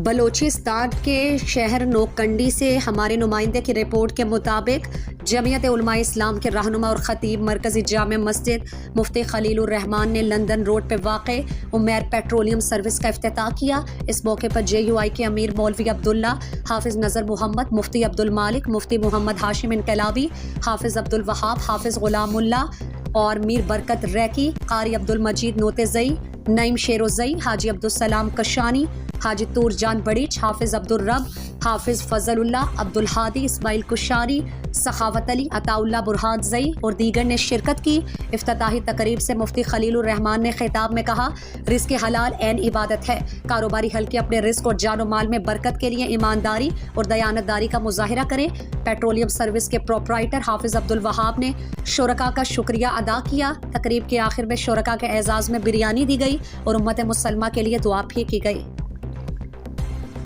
بلوچستان کے شہر نوکنڈی سے ہمارے نمائندے کی رپورٹ کے مطابق جمعیت علماء اسلام کے رہنما اور خطیب مرکزی جامع مسجد مفتی خلیل الرحمان نے لندن روڈ پہ واقع عمیر پیٹرولیم سروس کا افتتاح کیا۔ اس موقع پر JUI کے امیر مولوی عبداللہ، حافظ نذر محمد، مفتی عبدالمالک، مفتی محمد ہاشم انقلابی، حافظ عبدالوہاب، حافظ غلام اللہ اور میر برکت ریکی، قاری عبدالمجید نوتزئی، نعیم شیروزئی، حاجی عبدالسلام کشانی، حاجی طور جان بڑیچ، حافظ عبدالرب، حافظ فضل اللہ، عبدالحادی، اسماعیل کشاری، سخاوت علی، عطا اللہ برہان زئی اور دیگر نے شرکت کی۔ افتتاحی تقریب سے مفتی خلیل الرحمان نے خطاب میں کہا، رزق حلال عین عبادت ہے۔ کاروباری حلقے اپنے رزق اور جان و مال میں برکت کے لیے ایمانداری اور دیانتداری کا مظاہرہ کریں۔ پیٹرولیم سروس کے پروپرائٹر حافظ عبدالوہاب نے شرکاء کا شکریہ ادا کیا۔ تقریب کے آخر میں شرکاء کے اعزاز میں بریانی دی گئی اور امت مسلمہ کے لیے دعا بھی کی گئی۔